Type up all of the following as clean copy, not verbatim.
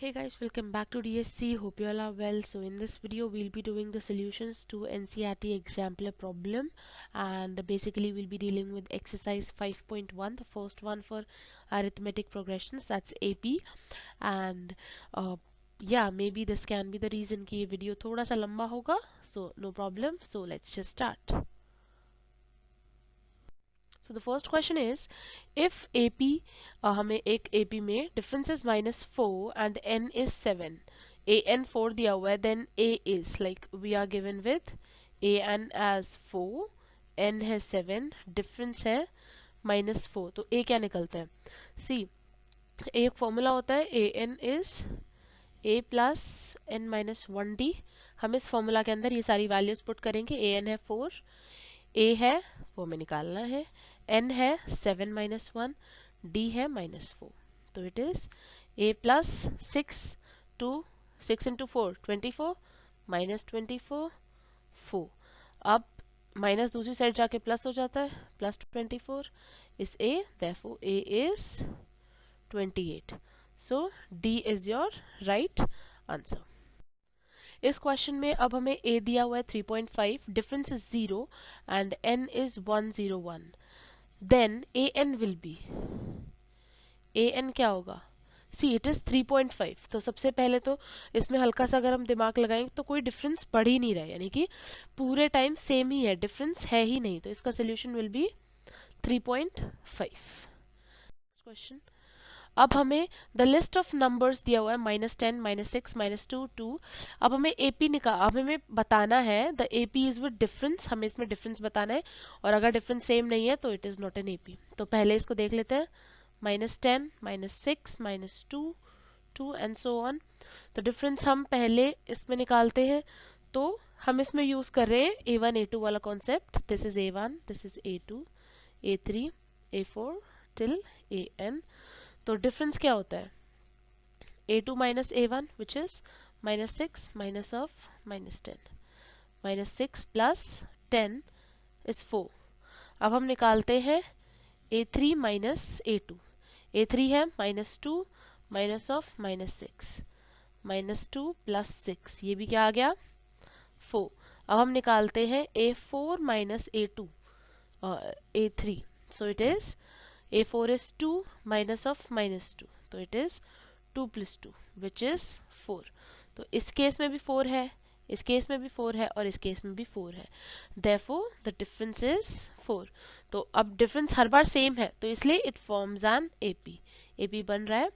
Hey guys, welcome back to DSC. Hope you all are well. So in this video we'll be doing the solutions to NCERT exemplar problem, and basically we'll be dealing with exercise 5.1, the first one for arithmetic progressions, that's AP. And yeah, maybe this can be the reason कि ये video थोड़ा सा लंबा होगा, so no problem. So let's just start. So the first question is, if AP हमें एक AP में difference is -4 and n is 7, an 4 दिया हुआ है, then a is like we are given with an as 4, n है 7, difference है -4, तो a क्या निकलता है? See, एक फॉर्मूला होता है an is a plus n minus 1d. हम इस फॉर्मूला के अंदर ये सारी वैल्यूज पुट करेंगे. an है 4, a है वो हमें निकालना है, n है 7 minus 1, d है -4. तो it is a plus 6 into 4 24 minus 24 4. अब माइनस दूसरी साइड जाके प्लस हो जाता है, plus 24 is a, therefore a is 28. So D is your right answer. इस क्वेश्चन में अब हमें a दिया हुआ है 3.5, difference is 0 and n is 101. Then an will be, an क्या होगा? See it is 3.5. तो सबसे पहले तो इसमें हल्का सा अगर हम दिमाग लगाएंगे तो कोई डिफरेंस बढ़ ही नहीं रहा है, यानी कि पूरे टाइम सेम ही है, डिफरेंस है ही नहीं. तो इसका सोल्यूशन विल बी 3.5. क्वेश्चन, अब हमें द लिस्ट ऑफ नंबर्स दिया हुआ है -10, -6, -2, 2. अब हमें AP अब हमें बताना है the AP is with difference, हमें इसमें डिफरेंस बताना है, और अगर डिफरेंस सेम नहीं है तो it is not an AP. तो पहले इसको देख लेते हैं, -10, -6, -2, 2 एंड सो ऑन. तो डिफरेंस हम पहले इसमें निकालते हैं. तो हम इसमें यूज़ कर रहे हैं A1 A2 वाला concept. This is A1, this is A2, A3, A4 till AN. तो डिफरेंस क्या होता है? A2 minus A1 which is -6 minus of -10. -6 plus 10 is 4. अब हम निकालते हैं A3 minus A2. A3 है -2 minus of -6. -2 plus 6, ये भी क्या आ गया? 4. अब हम निकालते हैं A4 minus A2, A3. So it is A4 is 2 minus of -2. तो it is 2 plus 2 which is 4. तो इस केस में भी 4 है, इस केस में भी 4 है, और इस केस में भी 4 है. therefore the difference is 4. तो अब डिफरेंस हर बार सेम है, तो इसलिए it forms an AP. AP बन रहा है,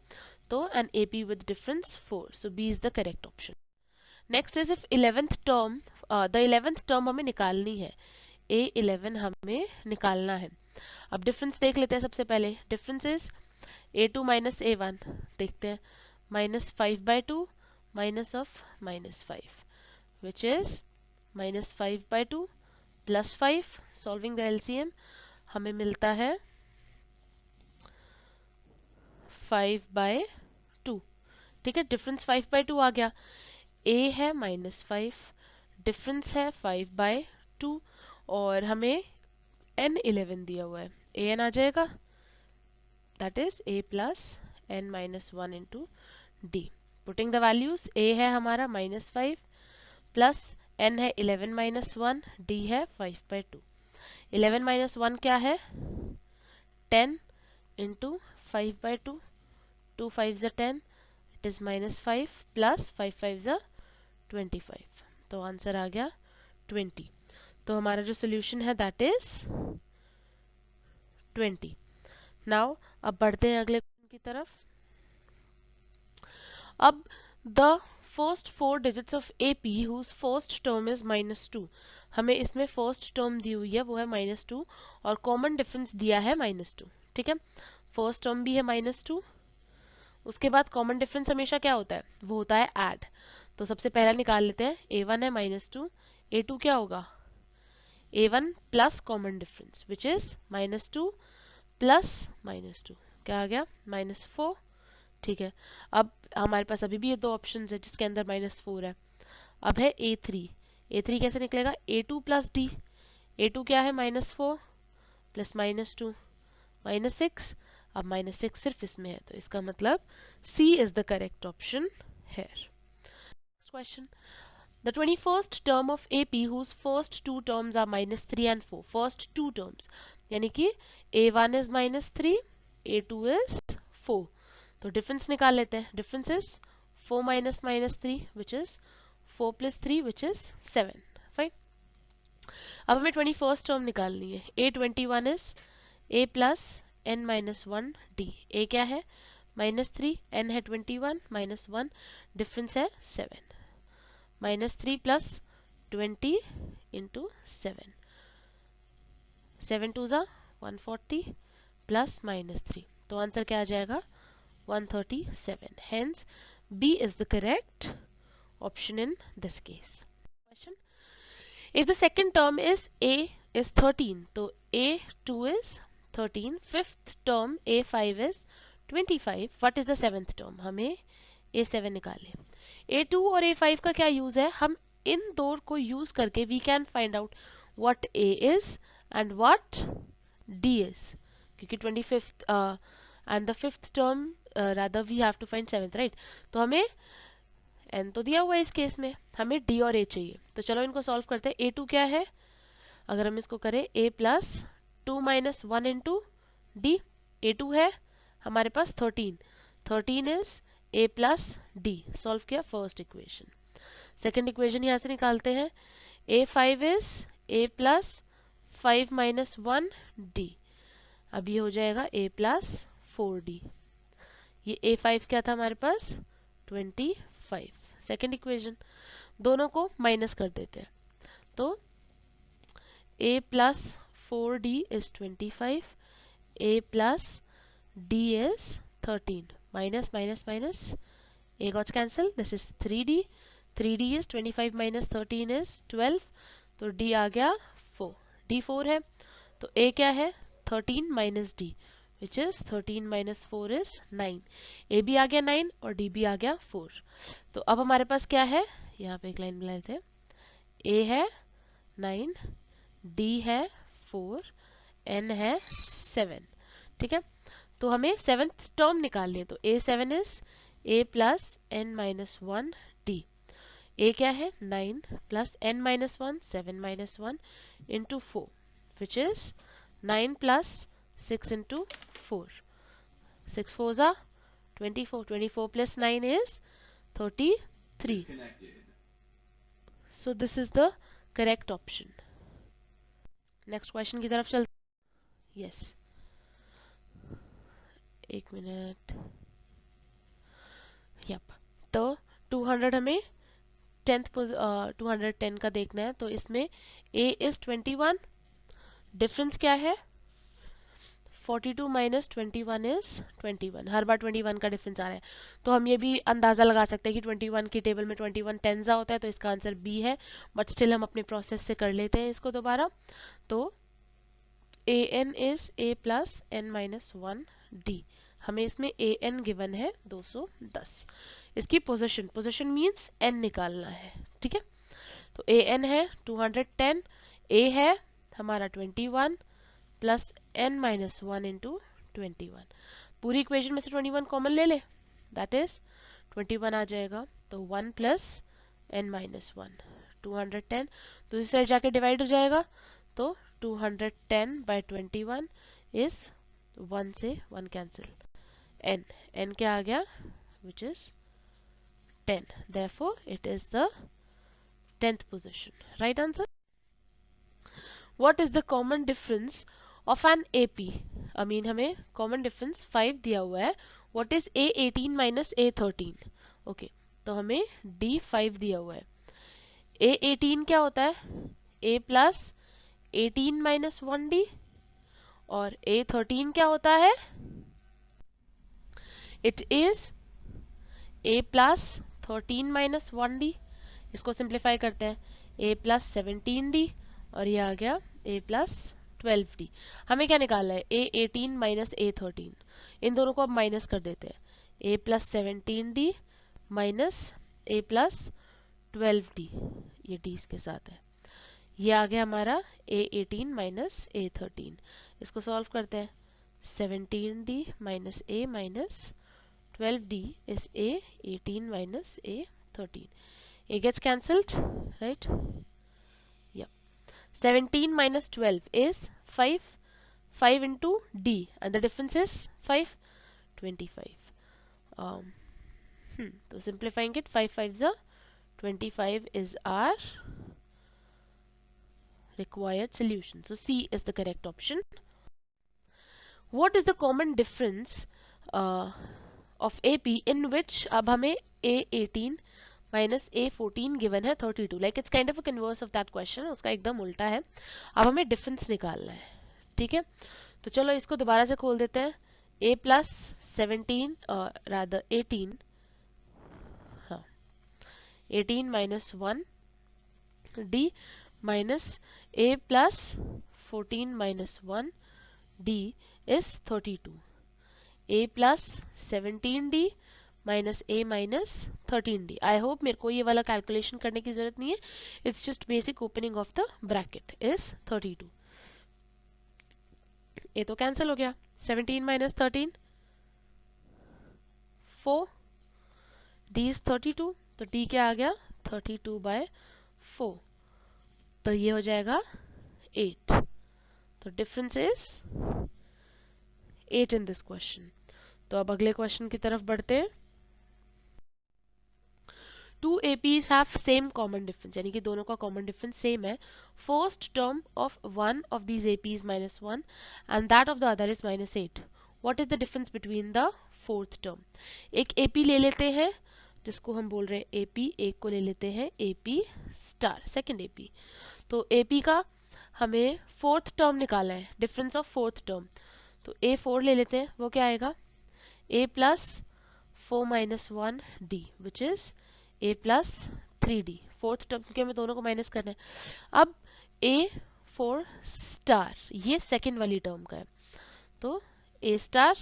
तो an AP with difference 4. So B is the correct option. Next is if 11th term, the 11th term हमें निकालनी है. A11 हमें निकालना है. अब डिफरेंस देख लेते हैं. सबसे पहले difference is A2 minus A1, देखते हैं, -5/2 minus of -5 which is -5/2 plus 5. Solving the LCM हमें मिलता है 5/2. ठीक है, डिफरेंस 5/2 आ गया. A है -5, डिफरेंस है 5/2, और हमें N11 दिया हुआ है. an आ जाएगा, that is a plus n minus 1 into d. Putting the values, a है हमारा -5 प्लस n है 11 minus 1, d है 5/2. 11 minus 1 क्या है? 10 into 5/2. 2 5s are 10, it is -5 plus 5 5s are 25. तो आंसर आ गया 20. तो हमारा जो सोल्यूशन है दैट इज 20. नाउ अब बढ़ते हैं अगले की तरफ. अब the first 4 digits of AP whose first term is -2. हमें इसमें फर्स्ट टर्म दी हुई है, वो है -2, और कॉमन डिफरेंस दिया है -2. ठीक है, फर्स्ट टर्म भी है -2. उसके बाद कॉमन डिफरेंस हमेशा क्या होता है? वो होता है ऐड. तो सबसे पहला निकाल लेते हैं. A1 है -2, A2 क्या होगा? A1 plus common difference which is -2 plus -2, क्या आ गया? -4. ठीक है, अब हमारे पास अभी भी ये दो ऑप्शन है जिसके अंदर -4 है. अब है A3. A3 कैसे निकलेगा? A2 plus D. A2 क्या है? -4 प्लस -2 -6. अब -6 सिर्फ इसमें है, तो इसका मतलब C is the correct option here. Question. The 21st term of AP whose first two terms are -3 and 4. First two terms यानी कि A1 is -3, A2 is 4. तो डिफरेंस निकाल लेते हैं. Difference is 4 minus -3 which is 4 plus 3 which is 7. Fine. अब हमें 21st term निकालनी है. A21 is A plus n minus 1 D. A क्या है? -3, n है 21, -1, डिफरेंस है 7. -3 plus 20 into 7. 7 2 ज़ा 140 प्लस -3. तो आंसर क्या आ जाएगा? 137. Hence, B is the correct option in this case. Question. If the second term is A is 13, तो A2 is 13. Fifth term A5 is 25. What is the seventh term? हमें A7 निकालें. A2 और A5 का क्या use है? हम इन दो को यूज़ करके we can find out what A is and what D is. क्योंकि 25th and the fifth term rather we have to find 7th, right? तो हमें n तो दिया हुआ है इस केस में, हमें D और A चाहिए. तो चलो इनको सॉल्व करते हैं. A2 क्या है? अगर हम इसको करें A plus 2 minus 1 into D. A2 है हमारे पास 13. 13 is A plus D. Solve किया फर्स्ट इक्वेशन. सेकेंड इक्वेशन यहाँ से निकालते हैं. A5 is A plus 5 minus 1 D. अब ये हो जाएगा A plus 4D. ये A5 क्या था हमारे पास? 25. Second equation. दोनों को माइनस कर देते हैं. तो A plus 4D is 25. A plus D is 13. Minus, minus, minus. A got cancelled. This is 3D. 3D is 25 minus 13 is 12. तो D आ गया 4. D 4 है. तो A क्या है? 13 minus D. which is 13 minus 4 is 9. A भी आ गया 9 और D भी आ गया 4. तो अब हमारे पास क्या है? यहाँ पे एक लाइन बना लेते हैं. A है 9, D है 4, N है 7. ठीक है. तो हमें 7th टर्म निकालनी है. तो A7 is A plus N minus 1 D. A क्या है? 9 plus N minus 1, 7 minus 1 into 4 which is 9 plus 6 into 4. 6 4s are 24. 24 plus 9 is 33. So this is the correct option. Next question की तरफ चलते. Yes. एक minute. Yep. तो 200 हमें 210 का देखना है. तो इसमें A is 21. डिफरेंस क्या है? 42 माइनस 21 इज 21. हर बार 21 का डिफरेंस आ रहा है. तो हम ये भी अंदाज़ा लगा सकते हैं कि 21 की टेबल में 21 टेंजा होता है. तो इसका आंसर बी है. बट स्टिल हम अपने प्रोसेस से कर लेते हैं इसको दोबारा. तो a n is A plus N minus 1 D. हमें इसमें A N गिवन है 210. इसकी पोजीशन मीन्स N निकालना है. ठीक है. तो A N है 210. A है हमारा 21 प्लस n माइनस 1 इंटू 21. पूरी इक्वेशन में से 21 कॉमन ले ले. दैट इज 21 आ जाएगा. तो 1 प्लस n माइनस 1. 210 दूसरी साइड जाके डिवाइड हो जाएगा. तो 210 बाई 21 इज 1 से 1 कैंसिल. n क्या आ गया? Which is 10. Therefore it is the 10th position. Right answer. What is the common difference of an AP? I mean हमें common difference 5 दिया हुआ है. What is A18 minus A13? Okay, तो हमें D5 दिया हुआ है. A18 क्या होता है? A plus 18 minus 1D. और A13 क्या होता है? It is A plus 13 minus 1D. इसको सिंप्लीफाई करते हैं. A plus 17D. और ये आ गया A प्लस 12D. हमें क्या निकालना है? A18 minus A13. इन दोनों को अब माइनस कर देते हैं. A plus 17D minus A plus 12D. ये D इसके साथ है. ये आ गया हमारा A18 माइनस A13. इसको सॉल्व करते हैं. 17d minus a minus 12d is a 18 minus a 13. A gets cancelled, right? Yeah. 17 minus 12 is 5. 5 into d, and the difference is 5, 25. So simplifying it, 5 5s are 25 is our required solution. So C is the correct option. What is the common difference of AP in which अब हमें A18 minus A14 given है 32, like it's kind of a converse of that question, उसका एकदम उल्टा है. अब हमें difference निकालना है, ठीक है. तो चलो इसको दोबारा से खोल देते हैं. A plus 17 rather 18, हाँ 18 minus 1 D minus A plus 14 minus 1 D is 32. A plus 17D minus A minus 13D. I hope मेरे को ये वाला कैलकुलेशन करने की ज़रूरत नहीं है. It's just basic opening of the bracket is 32. A तो कैंसिल हो गया. 17 minus 13 4. D is 32. तो D क्या आ गया? 32 by 4. तो ये हो जाएगा 8. तो difference is 8 in this question. तो अब अगले क्वेश्चन की तरफ बढ़ते हैं. 2 APs have same common difference, यानी कि दोनों का common difference same है. First term of one of these APs minus 1 and that of the other is minus 8. What is the difference between the fourth term? एक AP ले लेते हैं जिसको हम बोल रहे हैं AP, एक को ले लेते हैं AP स्टार, सेकेंड AP. तो AP का हमें फोर्थ टर्म निकाला है, डिफरेंस ऑफ फोर्थ टर्म. तो A4 ले लेते हैं, वो क्या आएगा? A plus 4 minus 1 D which is A plus 3D. Fourth term क्योंकि हमें दोनों को माइनस करना है. अब A4 स्टार ये सेकेंड वाली टर्म का है. तो A star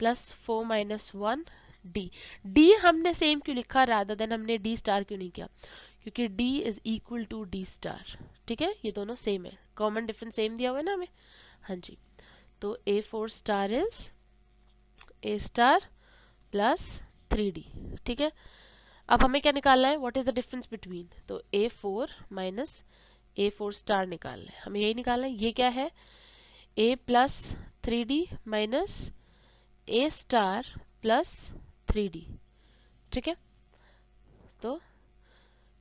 plus 4 minus 1 D. D हमने सेम क्यों लिखा रादर देन हमने D स्टार क्यों नहीं किया? क्योंकि D is equal to D star. ठीक है, ये दोनों सेम है, कॉमन डिफरेंस सेम दिया हुआ है ना हमें. हाँ जी. तो A4 star is A star plus 3D. ठीक है. अब हमें क्या निकालना है? What is the difference between? तो A4 माइनस A4 स्टार निकालना है, हमें यही निकालना है. ये क्या है? A plus 3D minus A star plus 3D. ठीक है. तो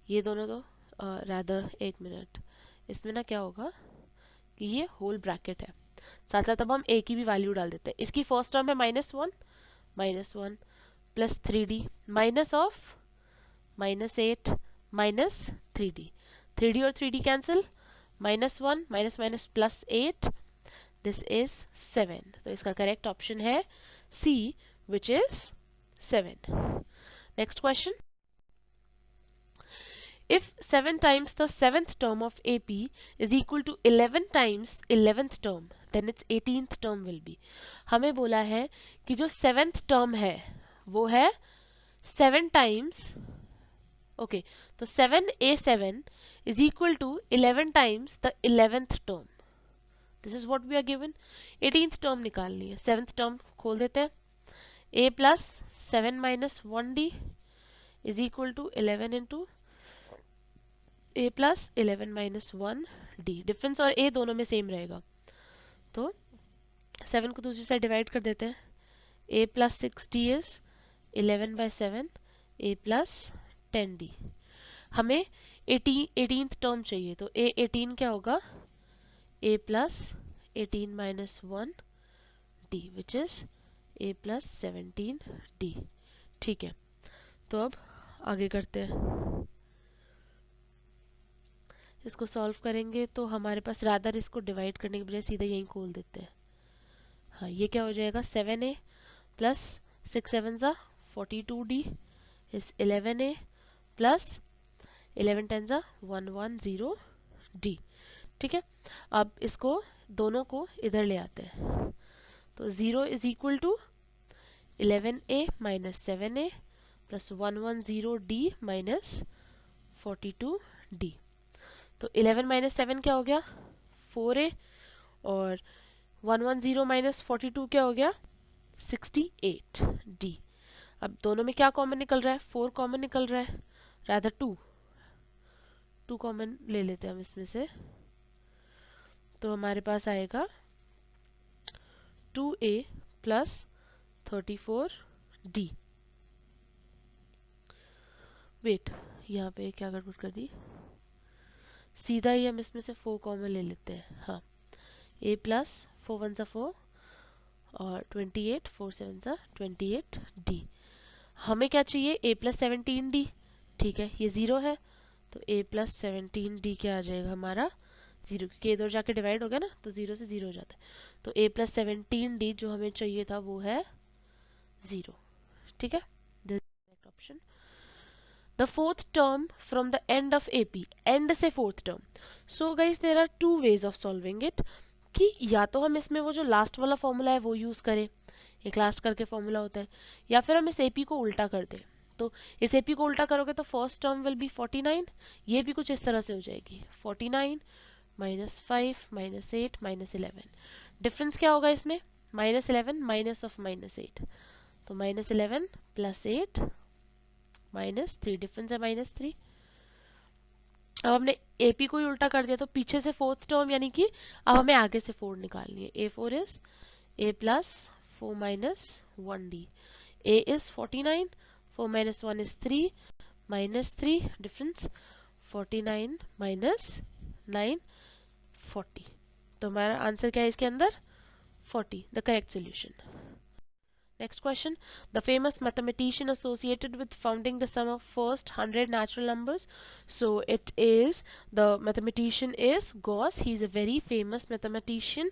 ये दोनों तो रादर एक मिनट, इसमें ना क्या होगा कि ये होल ब्रैकेट है, साथ साथ अब हम A की भी वैल्यू डाल देते हैं. इसकी फर्स्ट टर्म है -1 plus 3D minus of -8 minus 3D और 3D cancel, -1 minus minus plus 8, this is 7. तो इसका करेक्ट ऑप्शन है C which is 7. Next question. If 7 times the 7th term of AP is equal to 11 times 11th term, then its 18th term will be. हमें बोला है कि जो 7th term है वो है 7 times, okay, तो 7A7 is equal to 11 times the 11th term. This is what we are given. 18th term निकालनी है. 7th term खोल देते हैं. A plus 7 minus 1D is equal to 11 into A plus 11 minus 1 D. Difference और A दोनों में same रहेगा. तो 7 को दूसरी साइड डिवाइड कर देते हैं. A plus 6D is 11 by 7 A plus 10D. हमें 18th टर्म चाहिए, तो A18 क्या होगा? A plus 18 minus 1 D which is A plus 17D. ठीक है. तो अब आगे करते हैं. इसको सॉल्व करेंगे तो हमारे पास रादर इसको डिवाइड करने के बजाय सीधा यहीं खोल देते हैं. हाँ, ये क्या हो जाएगा? 7A प्लस 6 7 ज़ा 42D इस 11A प्लस 11 10 ज़ा 110D. ठीक है. अब इसको दोनों को इधर ले आते हैं. तो 0 is equal to 11A minus 7A plus 110D minus 42D. तो 11 माइनस 7 क्या हो गया? 4A और 110 माइनस 42 क्या हो गया 68 डी। अब दोनों में क्या कॉमन निकल रहा है 4 कॉमन निकल रहा है रादर 2 कॉमन ले लेते हैं हम इसमें से, तो हमारे पास आएगा 2a प्लस 34d। वेट यहाँ पे क्या गड़बड़ कर दी, सीधा ही हम इसमें से 4 कॉमन ले लेते हैं। हाँ a प्लस 4 1 4 और 28 4 7 28 d। हमें क्या चाहिए a प्लस 17d, ठीक है ये 0 है तो a प्लस 17d क्या आ जाएगा हमारा 0, क्योंकि इधर जाके डिवाइड हो गया ना तो 0 से 0 हो जाता है, तो a प्लस 17d जो हमें चाहिए था वो है 0, ठीक है this correct option. The fourth term from the end of AP, end से fourth term. So guys there are 2 ways of solving it, कि या तो हम इसमें वो जो लास्ट वाला फॉर्मूला है वो यूज़ करें, एक लास्ट करके फॉर्मूला होता है, या फिर हम इस AP को उल्टा कर दें। तो इस AP को उल्टा करोगे तो फर्स्ट टर्म विल बी 49, ये भी कुछ इस तरह से हो जाएगी 49 माइनस 5 माइनस 8 माइनस 11। डिफरेंस क्या होगा इसमें -11 माइनस ऑफ -8, तो -11 प्लस 8 -3, डिफरेंस है -3। अब हमने AP को ही उल्टा कर दिया तो पीछे से फोर्थ टर्म यानी कि अब हमें आगे से 4 निकालनी है। A4 is a plus 4 minus 1d, a is 49 4 minus 1 is 3 -3, difference 49 minus 9 40, तो हमारा आंसर क्या है इसके अंदर 40, the correct solution. Next question. The famous mathematician associated with founding the sum of first 100 natural numbers. So it is, the mathematician is Gauss. He is a very famous mathematician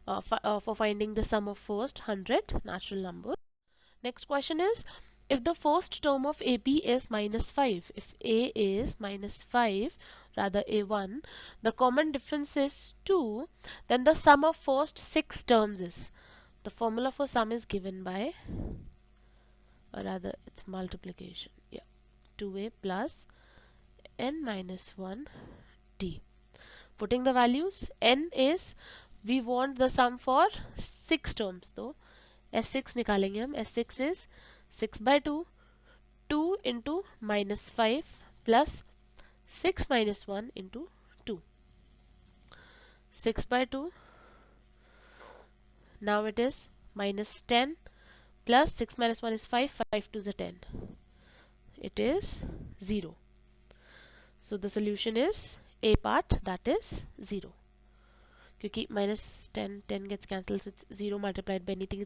for finding the sum of first 100 natural numbers. Next question is, if the first term of AP is -5, if A is -5, rather A1, the common difference is 2, then the sum of first 6 terms is, the formula for sum is given by, or rather it's multiplication, yeah, 2a plus n minus 1 d. Putting the values, n is, we want the sum for 6 terms, तो S6 निकालेंगे हम, S6 is 6 by 2, 2 into minus 5 plus 6 minus 1 into 2, 6 by 2, now it is minus 10 plus 6 minus 1 is 5, 5 2 is 10, it is 0. So the solution is A part, that is 0. क्योंकि minus 10 gets cancelled, so it's 0 multiplied by anything.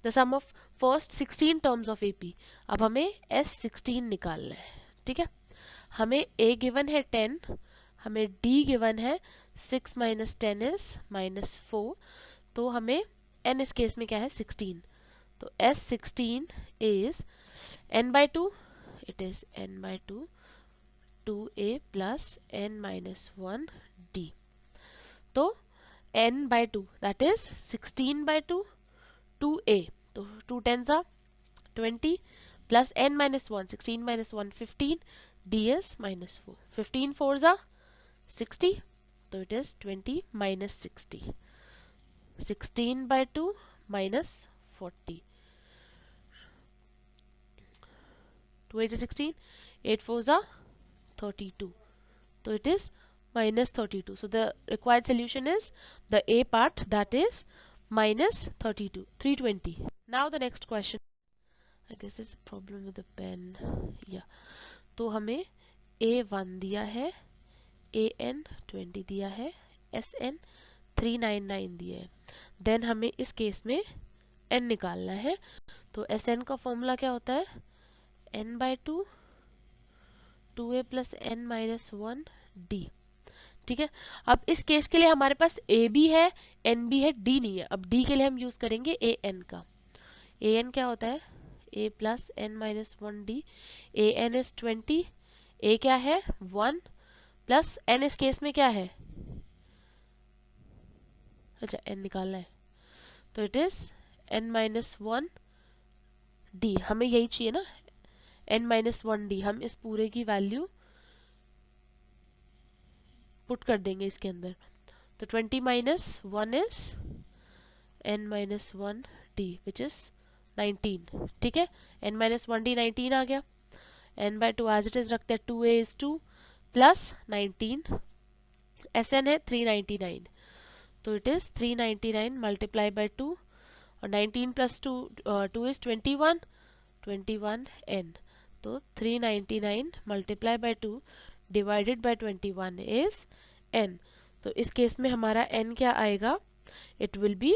The sum of first 16 terms of AP, अब हमें S16 निकालना है, ठीक है। हमें A given है 10, हमें D given है 6 minus 10 is -4, तो हमें n इस केस में क्या है 16, तो S16 is n by 2, it is n by 2, 2a plus n minus 1 d, तो n by 2 that is 16 by 2, 2a, तो 2 10s are 20 plus n minus 1, 16 minus 1 15, d is -4, 15 4s are 60, तो it is 20 minus 60, 16 by 2 minus 40, 2 8 is 16, 8 4s are 32, so it is -32. So the required solution is the A part, that is -32, 320. Now the next question, I guess there's a problem with the pen, yeah, तो हमें A1 दिया है, AN 20 दिया है, SN 399 दिया है, then हमें इस केस में n निकालना है, तो SN का फॉर्मूला क्या होता है n by 2, 2a plus n minus 1 d, ठीक है। अब इस केस के लिए हमारे पास a भी है n भी है d नहीं है, अब d के लिए हम यूज करेंगे a n का, a n क्या होता है a plus n minus 1 d, a n is 20, a क्या है 1 प्लस n इस केस में क्या है, अच्छा n निकालना है, तो it is n minus 1 d, हमें यही चाहिए ना n minus 1 d, हम इस पूरे की वैल्यू पुट कर देंगे इसके अंदर, तो 20 minus 1 is n minus 1 d which is 19. ठीक है, n minus 1 d 19 आ गया. n by 2 as it is रखते हैं. 2a is 2 plus 19. Sn है 399. तो it is 399 multiply by 2 और 19 plus 2 2 is 21 n. तो 399 multiply by 2 divided by 21 is n. तो इस केस में हमारा n क्या आएगा? It will be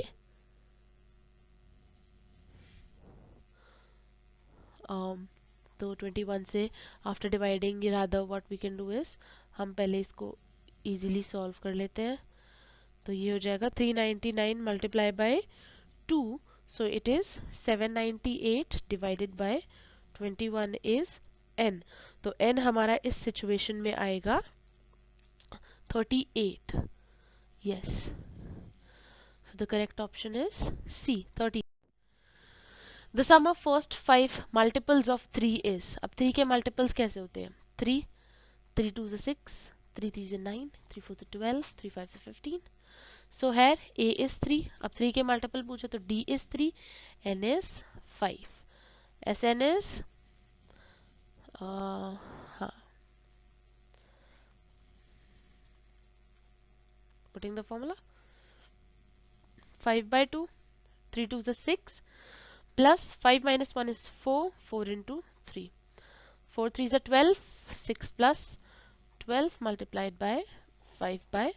तो 21 से after dividing rather what we can do is हम पहले इसको इजीली सॉल्व कर लेते हैं. तो ये हो जाएगा 399 multiply by 2, so it is 798 divided by 21 is n. तो n हमारा इस सिचुएशन में आएगा 38. Yes, so the correct option is C, 30. The sum of first 5 multiples of 3 is. अब 3 के multiples कैसे होते हैं? 3, 3 2 is 6, 3 3 is 9, 3 4 is 12, 3 5 is 15. So here A is 3. अब 3 के multiple पूछे तो D is 3, N is 5. Sn is हाँ, putting the formula 5 by 2, 3 2 is 6. Plus 5 minus 1 is 4, 4 into 3. 4 3 is 12, 6 plus 12 multiplied by 5 by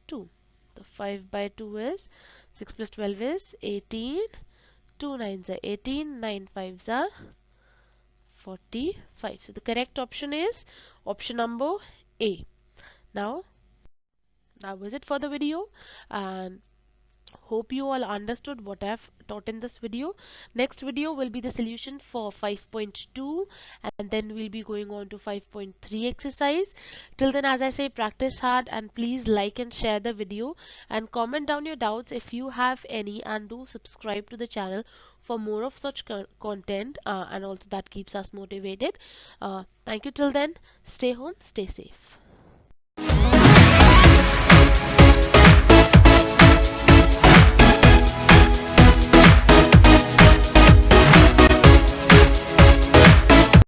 2. So 5 by 2 is 6 plus 12 is 18, 2 9s are 18, 9 5s are 45. So the correct option is option number A. Now that was it for the video, and hope you all understood what I've taught in this video. Next video will be the solution for 5.2, and then we'll be going on to 5.3 exercise. Till then, as I say, practice hard and please like and share the video and comment down your doubts if you have any, and do subscribe to the channel for more of such content, and also that keeps us motivated. Thank you. Till then, stay home, stay safe.